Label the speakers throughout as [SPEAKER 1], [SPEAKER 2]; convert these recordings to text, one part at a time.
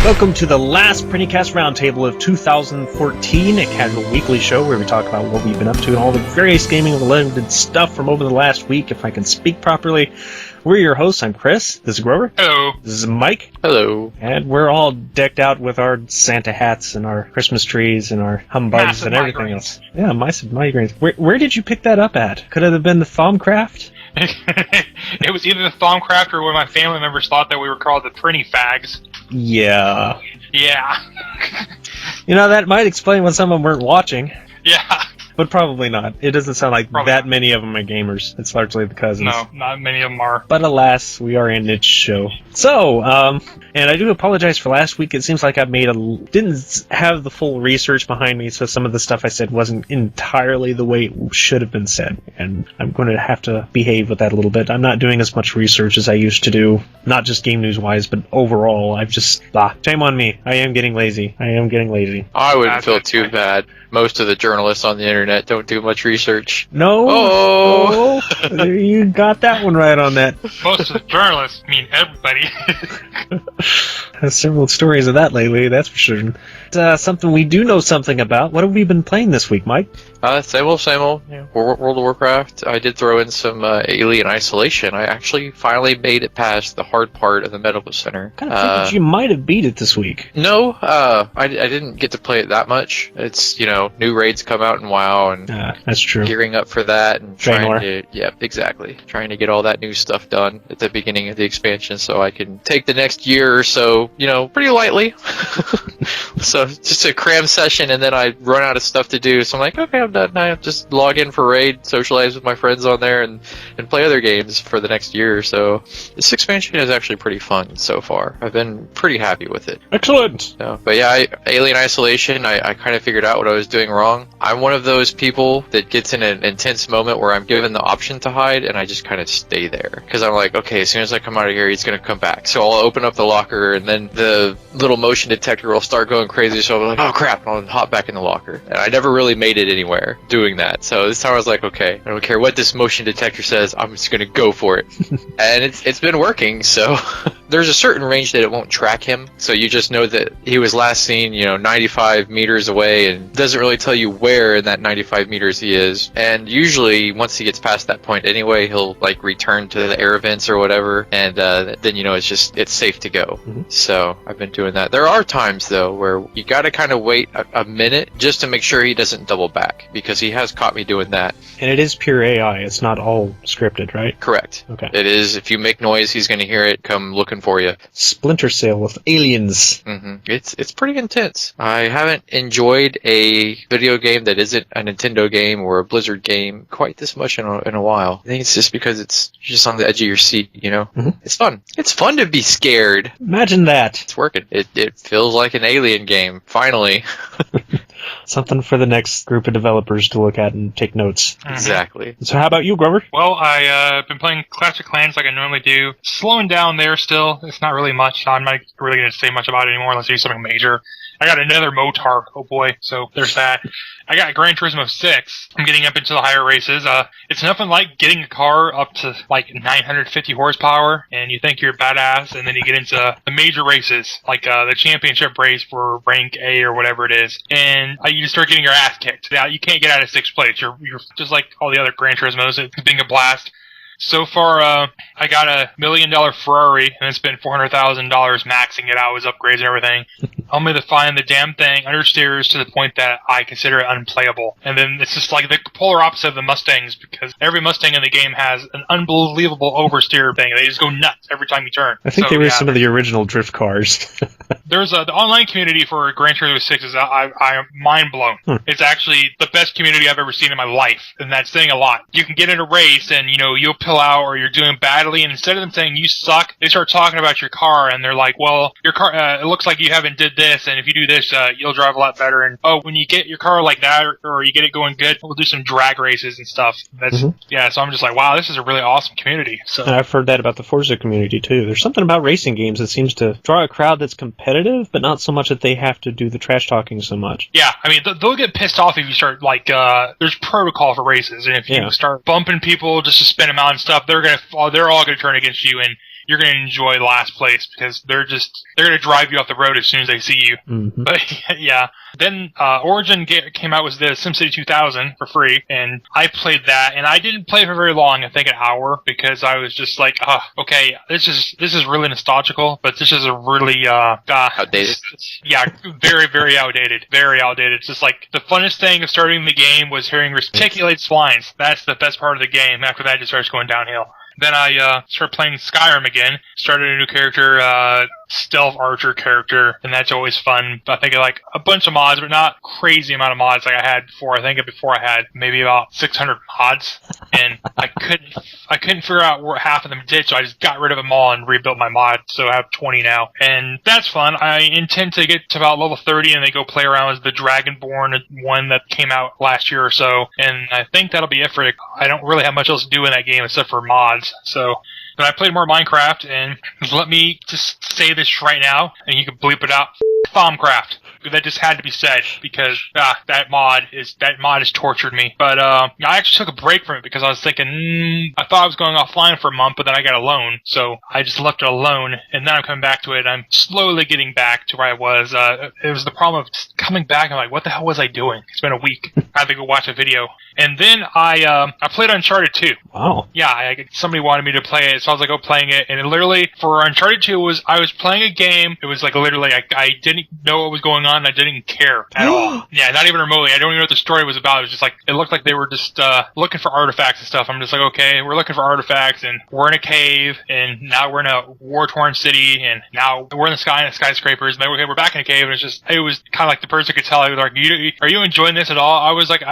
[SPEAKER 1] Welcome to the last PrinnyCast Roundtable of 2014, a casual weekly show where we talk about what we've been up to and all the various gaming-related stuff from over the last week, if I can speak properly. We're your hosts. I'm Chris. This is Grover.
[SPEAKER 2] Hello.
[SPEAKER 1] This is Mike.
[SPEAKER 3] Hello.
[SPEAKER 1] And we're all decked out with our Santa hats and our Christmas trees and our humbugs
[SPEAKER 2] Massive
[SPEAKER 1] and everything
[SPEAKER 2] migraines.
[SPEAKER 1] else. Yeah, massive migraines. Where did you pick that up at? Could it have been the Thaumcraft?
[SPEAKER 2] It was either the Thaumcraft or one of my family members thought that we were called the Prinny Fags.
[SPEAKER 1] Yeah.
[SPEAKER 2] Yeah.
[SPEAKER 1] You know, that might explain when some of them weren't watching.
[SPEAKER 2] Yeah.
[SPEAKER 1] But probably not. It doesn't sound like
[SPEAKER 2] Probably
[SPEAKER 1] that
[SPEAKER 2] not.
[SPEAKER 1] many of them are gamers. It's largely the cousins.
[SPEAKER 2] No, not many of them are.
[SPEAKER 1] But alas, we are a niche show. So, and I do apologize for last week. It seems like I didn't have the full research behind me, so some of the stuff I said wasn't entirely the way it should have been said. And I'm going to have to behave with that a little bit. I'm not doing as much research as I used to do, not just game news-wise, but overall. I've just, shame on me. I am getting lazy.
[SPEAKER 3] I wouldn't feel too bad. Most of the journalists on the internet don't do much research.
[SPEAKER 1] No.
[SPEAKER 3] Oh.
[SPEAKER 1] You got that one right on that.
[SPEAKER 2] Most of the journalists, I mean everybody.
[SPEAKER 1] There's several stories of that lately, that's for sure. Something we do know something about. What have we been playing this week, Mike?
[SPEAKER 3] Same old. Yeah. World of Warcraft. I did throw in some Alien Isolation. I actually finally made it past the hard part of the medical center.
[SPEAKER 1] Kind of figured you might have beat it this week.
[SPEAKER 3] No, I didn't get to play it that much. It's, new raids come out in WoW, and
[SPEAKER 1] That's true.
[SPEAKER 3] gearing up for that, and trying to get all that new stuff done at the beginning of the expansion so I can take the next year or so, pretty lightly. So just a cram session, and then I run out of stuff to do, so I'm like, okay, I'm done now. Just log in for raid, socialize with my friends on there, and play other games for the next year or so. This expansion is actually pretty fun so far. I've been pretty happy with it.
[SPEAKER 1] Excellent!
[SPEAKER 3] So, but yeah, Alien Isolation, I kind of figured out what I was doing wrong. I'm one of those people that gets in an intense moment where I'm given the option to hide, and I just kind of stay there. Because I'm like, okay, as soon as I come out of here, he's going to come back. So I'll open up the locker, and then the little motion detector will start going crazy, so I'm like, oh crap, I'll hop back in the locker. And I never really made it anywhere doing that. So this time I was like, okay, I don't care what this motion detector says, I'm just going to go for it. And it's been working, so there's a certain range that it won't track him. So you just know that he was last seen, 95 meters away, and doesn't really tell you where in that 95 meters he is. And usually, once he gets past that point anyway, he'll return to the air vents or whatever, and then it's safe to go.
[SPEAKER 1] Mm-hmm.
[SPEAKER 3] So I've been doing that. There are times though where you got to kind of wait a minute just to make sure he doesn't double back, because he has caught me doing that.
[SPEAKER 1] And it is pure AI, it's not all scripted, right?
[SPEAKER 3] Correct.
[SPEAKER 1] Okay.
[SPEAKER 3] It is. If you make noise, he's going to hear it, come looking for you.
[SPEAKER 1] Splinter Cell with aliens.
[SPEAKER 3] Mm-hmm. It's pretty intense. I haven't enjoyed a video game that isn't a Nintendo game or a Blizzard game quite this much in a while. I think it's just because it's just on the edge of your seat,
[SPEAKER 1] Mm-hmm.
[SPEAKER 3] It's fun. It's fun to be scared.
[SPEAKER 1] Imagine that.
[SPEAKER 3] It's working. It feels like an Alien game, finally.
[SPEAKER 1] Something for the next group of developers to look at and take notes.
[SPEAKER 2] Mhm.
[SPEAKER 3] Exactly.
[SPEAKER 1] So how about you, Grover?
[SPEAKER 2] Well, I've been playing Clash of Clans like I normally do. Slowing down there still. It's not really much. I'm not really going to say much about it anymore unless I do something major. I got another Motar. Oh boy. So there's that. I got Gran Turismo 6. I'm getting up into the higher races. It's nothing like getting a car up to 950 horsepower, and you think you're badass, and then you get into the major races, like the championship race for rank A or whatever it is, and you just start getting your ass kicked. Now, you can't get out of 6th place. You're just like all the other Gran Turismos. It's being a blast. So far, I got a $1 million Ferrari, and it's been $400,000 maxing it out with upgrades and everything. Only to find the damn thing understeers to the point that I consider it unplayable. And then it's just like the polar opposite of the Mustangs, because every Mustang in the game has an unbelievable oversteer thing. They just go nuts every time you turn.
[SPEAKER 1] I think they were some of the original drift cars.
[SPEAKER 2] There's the online community for Gran Turismo 6 is I am mind blown. It's actually the best community I've ever seen in my life, and that's saying a lot. You can get in a race and you'll pull out or you're doing badly, and instead of them saying you suck, they start talking about your car, and they're like, well, your car it looks like you haven't did this, and if you do this, you'll drive a lot better. And when you get your car like that or you get it going good, we'll do some drag races and stuff. That's yeah. So I'm just like, wow, this is a really awesome community. So
[SPEAKER 1] I've heard that about the Forza community too. There's something about racing games that seems to draw a crowd that's competitive, but not so much that they have to do the trash talking so much.
[SPEAKER 2] Yeah, I mean, they'll get pissed off if you start, there's protocol for races, and if you start bumping people just to spin them out and stuff, they're all gonna turn against you, and you're going to enjoy last place because they're going to drive you off the road as soon as they see you.
[SPEAKER 1] Mm-hmm.
[SPEAKER 2] But yeah. Then Origin came out with the SimCity 2000 for free, and I played that, and I didn't play for very long, I think an hour, because I was just like, okay, this is really nostalgical, but this is a really
[SPEAKER 3] outdated.
[SPEAKER 2] Yeah, very, very outdated. Very outdated. It's just like the funnest thing of starting the game was hearing reticulated lines. That's the best part of the game. After that, it just starts going downhill. Then I started playing Skyrim again, started a new character, stealth archer character, and that's always fun. I think I like a bunch of mods, but not crazy amount of mods like I had before. I think before I had maybe about 600 mods, and I couldn't figure out where half of them did, so I just got rid of them all and rebuilt my mod, so I have 20 now. And that's fun. I intend to get to about level 30 and then go play around with the Dragonborn one that came out last year or so, and I think that'll be it for it. I don't really have much else to do in that game except for mods, so... But I played more Minecraft, and let me just say this right now, and you can bleep it out. Thaumcraft. That just had to be said, because that mod has tortured me. But I actually took a break from it because I was thinking, I thought I was going offline for a month, but then I got a loan, so I just left it alone, and then I'm coming back to it. I'm slowly getting back to where I was. It was the problem of just coming back. I'm like, what the hell was I doing? It's been a week. I had to go watch a video. And then I played Uncharted 2.
[SPEAKER 1] Wow.
[SPEAKER 2] Yeah, somebody wanted me to play it, so I was like, playing it. And it literally, for Uncharted 2, I was playing a game. It was like literally, I didn't know what was going on. I didn't care at all. Yeah, not even remotely. I don't even know what the story was about. It was just like, it looked like they were just looking for artifacts and stuff. I'm just like, okay, we're looking for artifacts, and we're in a cave, and now we're in a war-torn city, and now we're in the sky and skyscrapers. And then, okay, we're back in a cave, and it was kind of like the person could tell. I was like, are you enjoying this at all? I was like,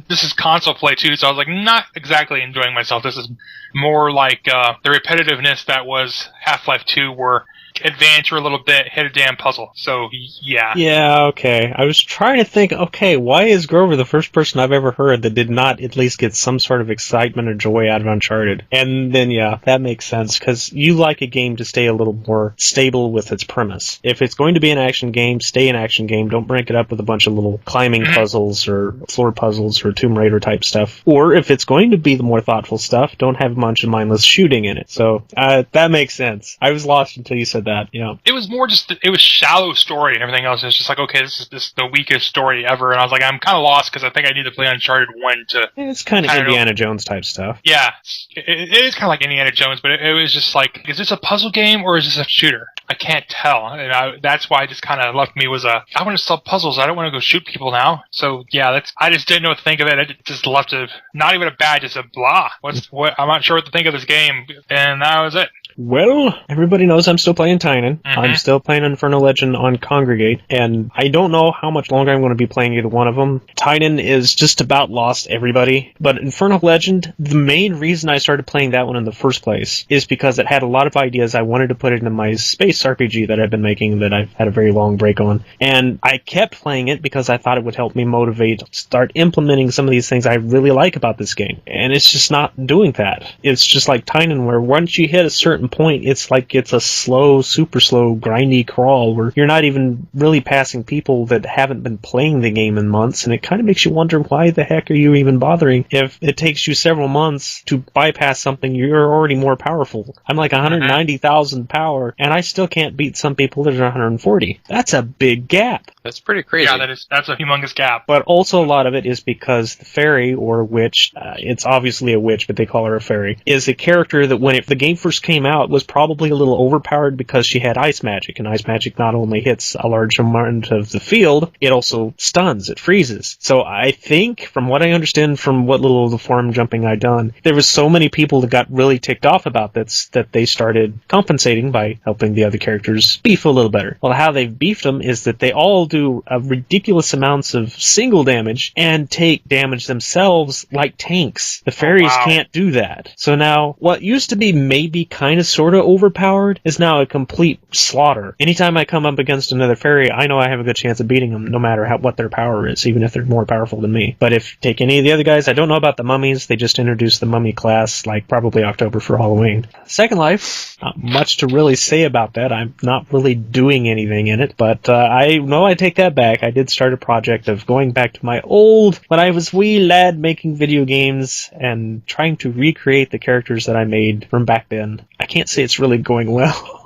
[SPEAKER 2] this is console play too, so I was like, not exactly enjoying myself. This is more like the repetitiveness that was Half-Life 2, where advance a little bit, hit a damn puzzle. So, yeah.
[SPEAKER 1] Yeah, okay. I was trying to think, okay, why is Grover the first person I've ever heard that did not at least get some sort of excitement or joy out of Uncharted? And then, yeah, that makes sense, because you like a game to stay a little more stable with its premise. If it's going to be an action game, stay an action game. Don't break it up with a bunch of little climbing puzzles or floor puzzles or Tomb Raider type stuff. Or if it's going to be the more thoughtful stuff, don't have a bunch of mindless shooting in it. So, that makes sense. I was lost until you said that, yeah.
[SPEAKER 2] It was more just, it was shallow story and everything else. It's just like, okay, this is the weakest story ever. And I was like, I'm kind of lost because I think I need to play Uncharted 1 to...
[SPEAKER 1] It's kind of Indiana Jones type stuff.
[SPEAKER 2] Yeah, it is kind of like Indiana Jones, but it was just like, is this a puzzle game or is this a shooter? I can't tell. And that's why it just kind of left me I want to solve puzzles. I don't want to go shoot people now. So, yeah, I just didn't know what to think of it. I just left not even a bad, just a blah. I'm not sure what to think of this game. And that was it.
[SPEAKER 1] Well, everybody knows I'm still playing Tynan.
[SPEAKER 2] Mm-hmm.
[SPEAKER 1] I'm still playing Inferno Legend on Congregate, and I don't know how much longer I'm going to be playing either one of them. Tynan is just about lost everybody, but Inferno Legend, the main reason I started playing that one in the first place is because it had a lot of ideas I wanted to put into my space RPG that I've been making that I've had a very long break on, and I kept playing it because I thought it would help me motivate, start implementing some of these things I really like about this game, and it's just not doing that. It's just like Tynan, where once you hit a certain point, it's like it's a slow, super slow, grindy crawl where you're not even really passing people that haven't been playing the game in months, and it kind of makes you wonder, why the heck are you even bothering if it takes you several months to bypass something you're already more powerful? I'm like 190,000 power, and I still can't beat some people that are 140. That's a big gap.
[SPEAKER 3] That's pretty crazy.
[SPEAKER 2] Yeah, that's a humongous gap.
[SPEAKER 1] But also a lot of it is because the fairy, or witch, it's obviously a witch, but they call her a fairy, is a character that when the game first came out was probably a little overpowered because she had ice magic, and ice magic not only hits a large amount of the field, it also stuns, it freezes. So I think, from what I understand from what little of the forum jumping I've done, there was so many people that got really ticked off about this that they started compensating by helping the other characters beef a little better. Well, how they've beefed them is that they all do ridiculous amounts of single damage and take damage themselves like tanks. The fairies can't do that. So now, what used to be maybe kind of sort of overpowered is now a complete slaughter. Anytime I come up against another fairy, I know I have a good chance of beating them, no matter what their power is, even if they're more powerful than me. But if take any of the other guys, I don't know about the mummies. They just introduced the mummy class, like probably October for Halloween. Second Life, not much to really say about that. I'm not really doing anything in it, but I know I take take that back. I did start a project of going back to my old, when I was wee lad making video games and trying to recreate the characters that I made from back then. I can't say it's really going well.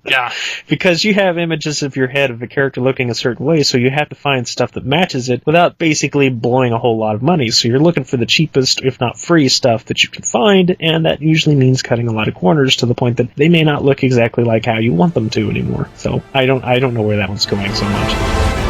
[SPEAKER 2] Yeah.
[SPEAKER 1] Because you have images of your head of a character looking a certain way, so you have to find stuff that matches it without basically blowing a whole lot of money. So you're looking for the cheapest, if not free, stuff that you can find, and that usually means cutting a lot of corners to the point that they may not look exactly like how you want them to anymore. So I don't know where that one's going so much.